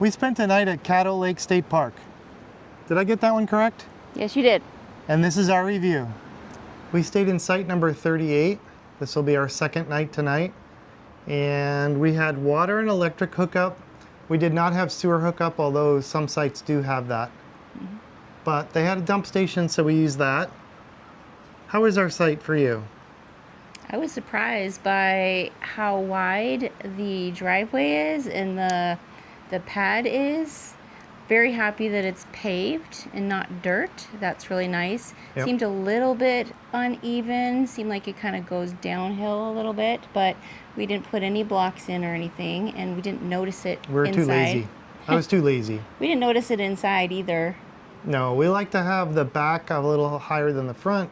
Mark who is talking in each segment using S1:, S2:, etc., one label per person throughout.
S1: We spent a night at Caddo Lake State Park. Did I get that one correct?
S2: Yes, you did.
S1: And this is our review. We stayed in site number 38. This will be our second night tonight. And we had water and electric hookup. We did not have sewer hookup, although some sites do have that. But they had a dump station, so we used that. How is our site for you?
S2: I was surprised by how wide the driveway is and the pad is. Very happy that it's paved and not dirt. That's really nice.
S1: Yep.
S2: Seemed a little bit uneven. Seemed like it kind of goes downhill a little bit, but we didn't put any blocks in or anything, and we didn't notice it
S1: We're
S2: inside.
S1: too lazy. I was too lazy.
S2: We didn't notice it inside either.
S1: No, we like to have the back a little higher than the front,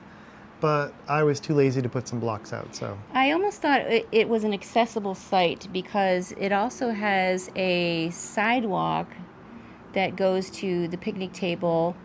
S1: but I was too lazy to put some blocks out, so.
S2: I almost thought it was an accessible site because it also has a sidewalk that goes to the picnic table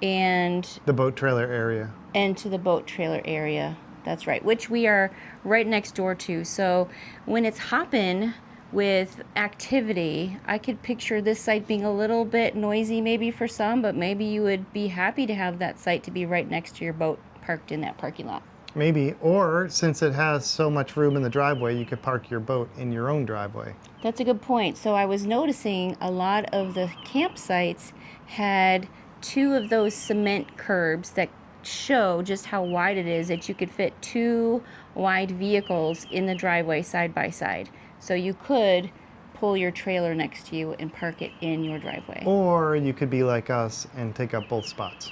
S2: and
S1: The boat trailer area.
S2: to the boat trailer area. That's right, which we are right next door to. So when it's hopping with activity, I could picture this site being a little bit noisy maybe for some, but maybe you would be happy to have that site to be right next to your boat parked in that parking lot.
S1: Maybe, or since it has so much room in the driveway, you could park your boat in your own driveway.
S2: That's a good point. So I was noticing a lot of the campsites had two of those cement curbs that show just how wide it is, that you could fit two wide vehicles in the driveway side by side. So you could pull your trailer next to you and park it in your driveway.
S1: Or you could be like us and take up both spots.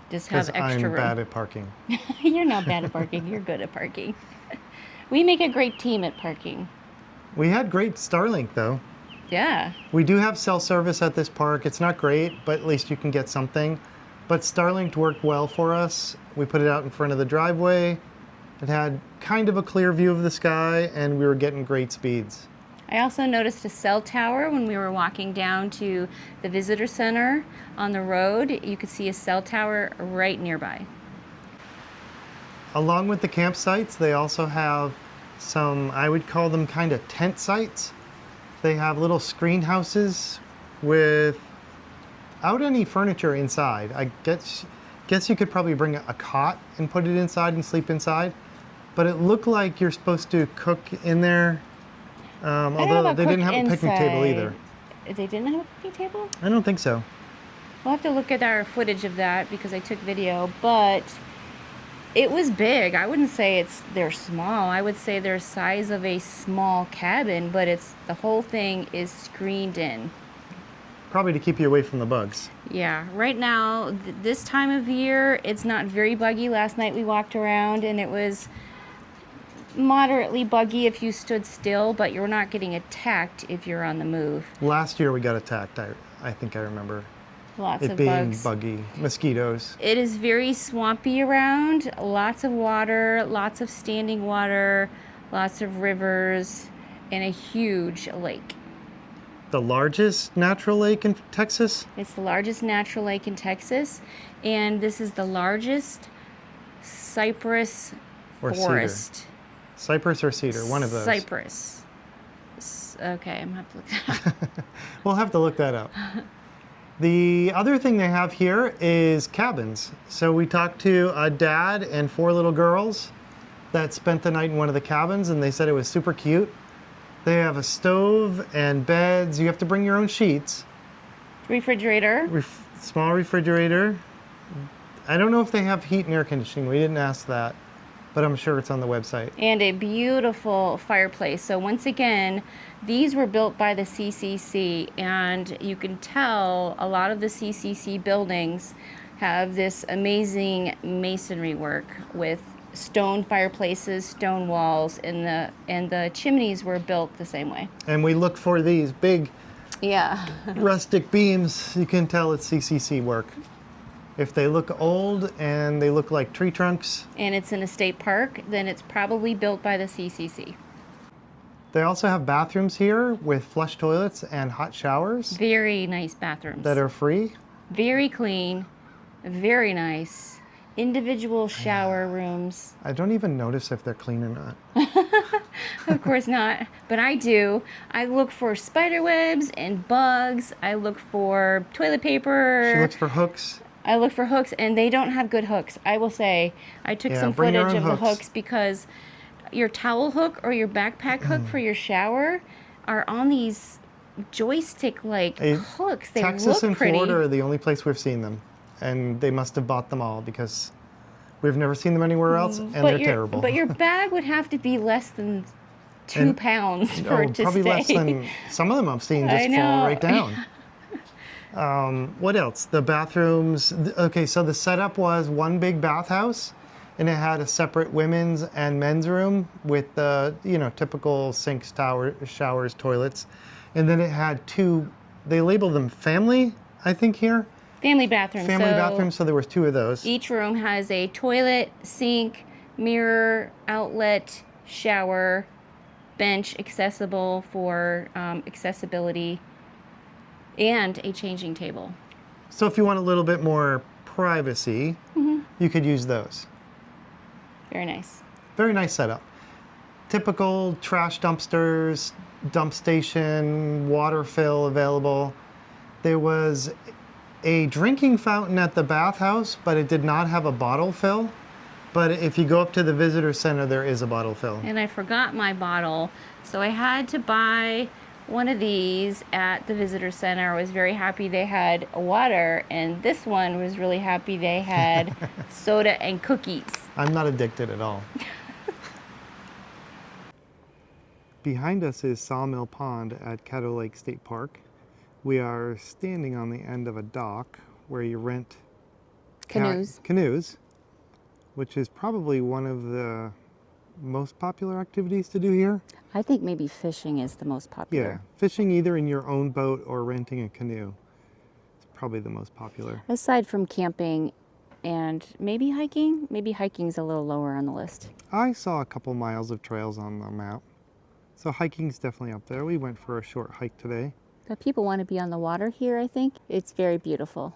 S2: Just have
S1: Because
S2: extra
S1: I'm
S2: room.
S1: bad at parking.
S2: You're not bad at parking. You're good at parking. We make a great team at parking.
S1: We had great Starlink though.
S2: Yeah.
S1: We do have cell service at this park. It's not great, but at least you can get something. But Starlink worked well for us. We put it out in front of the driveway. It had kind of a clear view of the sky, and we were getting great speeds.
S2: I also noticed a cell tower when we were walking down to the visitor center on the road. You could see a cell tower right nearby.
S1: Along with the campsites, they also have some, I would call them kind of tent sites. They have little screen houses without any furniture inside. I guess you could probably bring a cot and put it inside and sleep inside. But it looked like you're supposed to cook in there. Although they didn't have a picnic table either.
S2: They didn't have a picnic table?
S1: I don't think so.
S2: We'll have to look at our footage of that because I took video, but it was big. I wouldn't say they're small. I would say they're size of a small cabin, but the whole thing is screened in.
S1: Probably to keep you away from the bugs.
S2: Yeah, right now, this time of year, it's not very buggy. Last night we walked around and it was moderately buggy if you stood still, but you're not getting attacked if you're on the move.
S1: Last year we got attacked, I think I remember.
S2: Lots
S1: it
S2: of
S1: being
S2: bugs.
S1: Buggy, mosquitoes.
S2: It is very swampy around, lots of water, lots of standing water, lots of rivers, and a huge lake.
S1: The largest natural lake in Texas?
S2: It's the largest natural lake in Texas, and this is the largest cypress
S1: Or
S2: forest.
S1: cedar. Cypress or cedar, one of those.
S2: Cypress. Okay, I'm gonna have to look that up.
S1: We'll have to look that up. The other thing they have here is cabins. So we talked to a dad and 4 little girls that spent the night in one of the cabins, and they said it was super cute. They have a stove and beds. You have to bring your own sheets.
S2: Refrigerator.
S1: Small refrigerator. I don't know if they have heat and air conditioning. We didn't ask that, but I'm sure it's on the website.
S2: And a beautiful fireplace. So once again, these were built by the CCC, and you can tell a lot of the CCC buildings have this amazing masonry work with stone fireplaces, stone walls, and the chimneys were built the same way.
S1: And we look for these big
S2: Yeah.
S1: rustic beams. You can tell it's CCC work. If they look old and they look like tree trunks.
S2: And it's in a state park, then it's probably built by the CCC.
S1: They also have bathrooms here with flush toilets and hot showers
S2: Very nice bathrooms.
S1: that are free.
S2: Very clean, very nice. Individual shower rooms.
S1: I don't even notice if they're clean or not.
S2: Of course not, but I do. I look for spider webs and bugs. I look for toilet paper.
S1: She looks for hooks.
S2: I look for hooks, and they don't have good hooks. I will say, I took
S1: Yeah,
S2: some
S1: bring your
S2: footage
S1: own
S2: of the
S1: hooks.
S2: hooks because your towel hook or your backpack hook for your shower are on these joystick-like hooks. They
S1: Texas
S2: look
S1: and
S2: pretty.
S1: Florida are the only place we've seen them, and they must have bought them all because we've never seen them anywhere else, and they're terrible.
S2: But your bag would have to be less than 2 pounds for it to
S1: probably
S2: stay.
S1: less than some of them I've seen
S2: I
S1: just fall
S2: know.
S1: right down. What else? The bathrooms. Okay, so the setup was one big bathhouse, and it had a separate women's and men's room with the typical sinks, showers, toilets, and then it had two. They labeled them family, I think here.
S2: Family bathrooms.
S1: Family bathrooms. So there was two of those.
S2: Each room has a toilet, sink, mirror, outlet, shower, bench accessible for accessibility, and a changing table.
S1: So if you want a little bit more privacy, you could use those.
S2: Very nice.
S1: Very nice setup. Typical trash dumpsters, dump station, water fill available. There was a drinking fountain at the bathhouse, but it did not have a bottle fill. But if you go up to the visitor center, there is a bottle fill.
S2: And I forgot my bottle, so I had to buy one of these at the visitor center. I was very happy they had water, and this one was really happy they had soda and cookies.
S1: I'm not addicted at all. Behind us is Sawmill Pond at Caddo Lake State Park. We are standing on the end of a dock where you rent canoes, which is probably one of the most popular activities to do here.
S2: I think maybe fishing is the most popular.
S1: Yeah, fishing either in your own boat or renting a canoe is probably the most popular.
S2: Aside from camping and maybe hiking's a little lower on the list.
S1: I saw a couple miles of trails on the map, so hiking's definitely up there. We went for a short hike today.
S2: But people want to be on the water here, I think. It's very beautiful.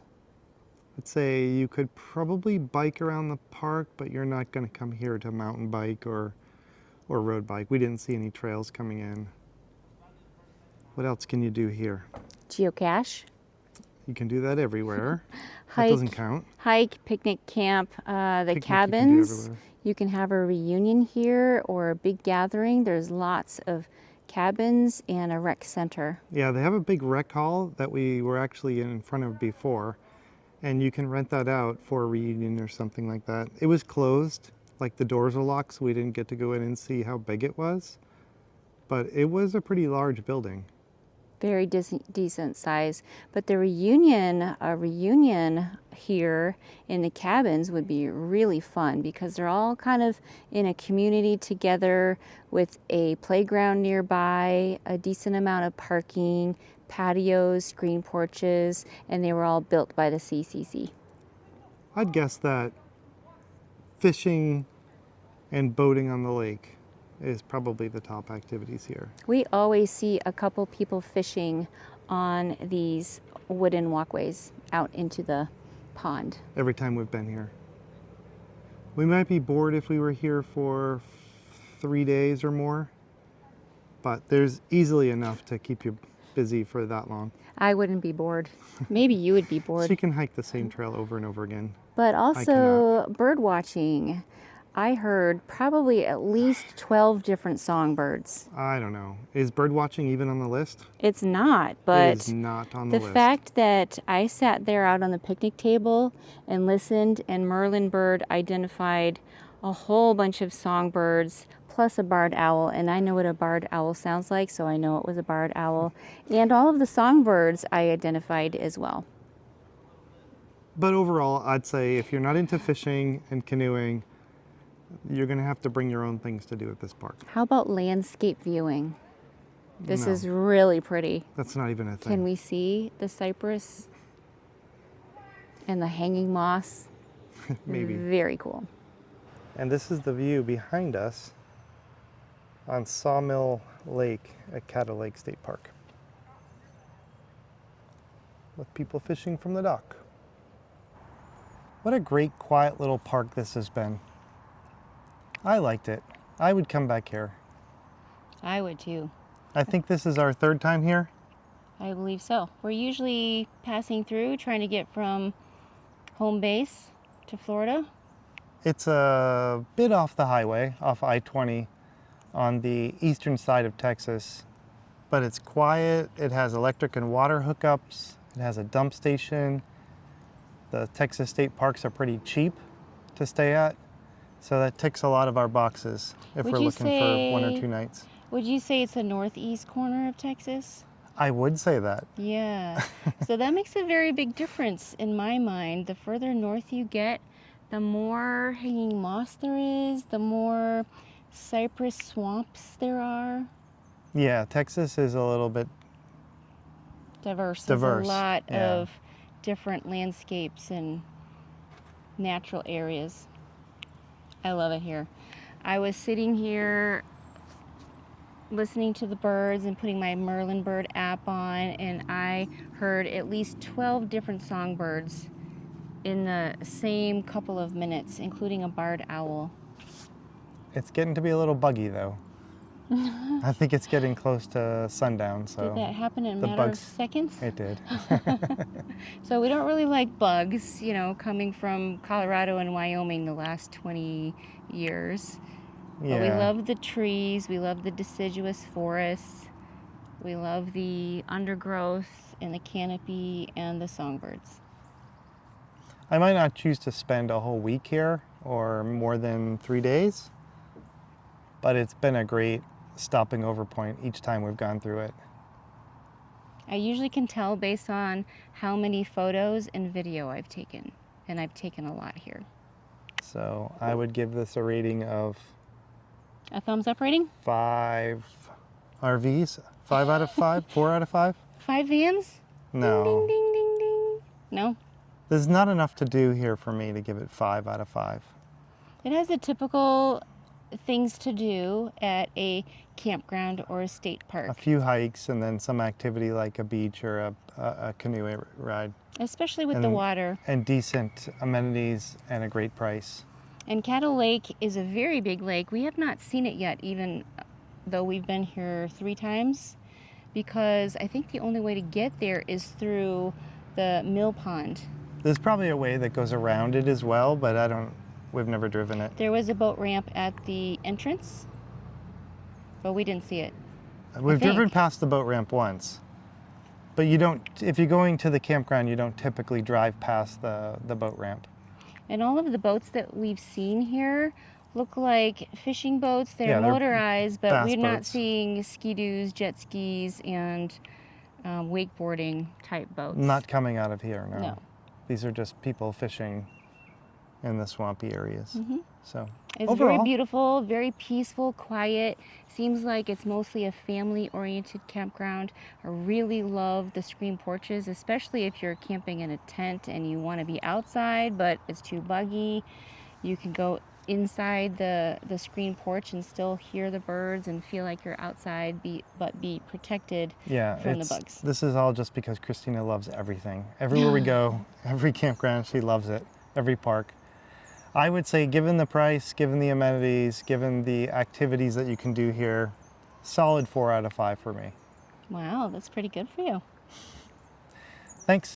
S1: I'd say you could probably bike around the park, but you're not going to come here to mountain bike or road bike. We didn't see any trails coming in. What else can you do here?
S2: Geocache.
S1: You can do that everywhere.
S2: Hike,
S1: that doesn't count.
S2: Hike, picnic, camp, the
S1: Picnic
S2: cabins.
S1: You can do everywhere.
S2: You can have a reunion here or a big gathering. There's lots of cabins and a rec center.
S1: Yeah, they have a big rec hall that we were actually in front of before, and you can rent that out for a reunion or something like that. It was closed, like the doors were locked, so we didn't get to go in and see how big it was, but it was a pretty large building.
S2: Very decent size, but a reunion here in the cabins would be really fun because they're all kind of in a community together with a playground nearby, a decent amount of parking, patios, screen porches, and they were all built by the CCC.
S1: I'd guess that fishing and boating on the lake is probably the top activities here.
S2: We always see a couple people fishing on these wooden walkways out into the pond.
S1: Every time we've been here. We might be bored if we were here for 3 days or more, but there's easily enough to keep you busy for that long.
S2: I wouldn't be bored. Maybe you would be bored.
S1: So you can hike the same trail over and over again.
S2: But also bird watching. I heard probably at least 12 different songbirds.
S1: I don't know. Is bird watching even on the list?
S2: It's not, but
S1: it is not on the list.
S2: The fact that I sat there out on the picnic table and listened, and Merlin bird identified a whole bunch of songbirds plus a barred owl, and I know what a barred owl sounds like, so I know it was a barred owl. And all of the songbirds I identified as well.
S1: But overall, I'd say if you're not into fishing and canoeing, you're going to have to bring your own things to do at this park.
S2: How about landscape viewing? This
S1: No.
S2: is really pretty.
S1: That's not even a thing.
S2: Can we see the cypress and the hanging moss?
S1: Maybe.
S2: Very cool.
S1: And this is the view behind us on Sawmill Lake at Caddo Lake State Park, with people fishing from the dock. What a great, quiet little park this has been. I liked it. I would come back here.
S2: I would too.
S1: I think this is our third time here.
S2: I believe so. We're usually passing through, trying to get from home base to Florida.
S1: It's a bit off the highway, off I-20 on the eastern side of Texas, but it's quiet. It has electric and water hookups. It has a dump station. The Texas state parks are pretty cheap to stay at, so that ticks a lot of our boxes if
S2: Would
S1: we're
S2: you
S1: looking for 1 or
S2: say-
S1: 2 nights.
S2: Would you say it's the northeast corner of Texas?
S1: I would say that.
S2: Yeah. So that makes a very big difference in my mind. The further north you get, the more hanging moss there is, the more cypress swamps there are.
S1: Yeah, Texas is a little bit
S2: Diverse.
S1: Diverse,
S2: There's a lot
S1: yeah.
S2: of different landscapes and natural areas. I love it here. I was sitting here listening to the birds and putting my Merlin bird app on, and I heard at least 12 different songbirds in the same couple of minutes, including a barred owl.
S1: It's getting to be a little buggy though. I think it's getting close to sundown, so
S2: Did that happen in a
S1: the
S2: matter of
S1: bugs-
S2: seconds?
S1: it did.
S2: So we don't really like bugs, you know, coming from Colorado and Wyoming the last 20 years.
S1: Yeah.
S2: But we love the trees, we love the deciduous forests, we love the undergrowth and the canopy and the songbirds.
S1: I might not choose to spend a whole week here or more than 3 days, but it's been a great stopping over point each time we've gone through it.
S2: I usually can tell based on how many photos and video I've taken, and I've taken a lot here.
S1: So I would give this a rating of
S2: A thumbs up rating?
S1: 5 RVs, 5 out of 5, 4 out of 5?
S2: 5 vans?
S1: No,
S2: Ding, ding, ding, ding. No?
S1: there's not enough to do here for me to give it 5 out of 5.
S2: It has the typical things to do at a campground or a state
S1: A
S2: park,
S1: few hikes and then some activity like a beach or a canoe ride,
S2: especially with the
S1: and-
S2: water.
S1: and decent amenities and a great price.
S2: And Caddo Lake is a very big lake. We have not seen it yet, even though we've been here 3 times, because I think the only way to get there is through the mill pond.
S1: There's probably a way that goes around it as well, but we've never driven it.
S2: There was a boat ramp at the entrance, but we didn't see it.
S1: We've
S2: think.
S1: driven past the boat ramp once, but you don't, if you're going to the campground, you don't typically drive past the boat ramp.
S2: And all of the boats that we've seen here look like fishing boats. They're
S1: Yeah, they're
S2: motorized, but
S1: bass
S2: we're not
S1: boats.
S2: seeing ski-doos, jet skis, and wakeboarding type boats.
S1: Not coming out of here, no.
S2: No.
S1: These are just people fishing in the swampy areas.
S2: Mhm.
S1: So
S2: It's
S1: overall,
S2: very beautiful, very peaceful, quiet. Seems like it's mostly a family-oriented campground. I really love the screen porches, especially if you're camping in a tent and you want to be outside, but it's too buggy. You can go inside the screen porch and still hear the birds and feel like you're outside, but be protected
S1: yeah,
S2: from the bugs.
S1: this is all just because Christina loves everything. Everywhere we go, every campground, she loves it. Every park. I would say, given the price, given the amenities, given the activities that you can do here, solid 4 out of 5 for me.
S2: Wow, that's pretty good for you.
S1: Thanks.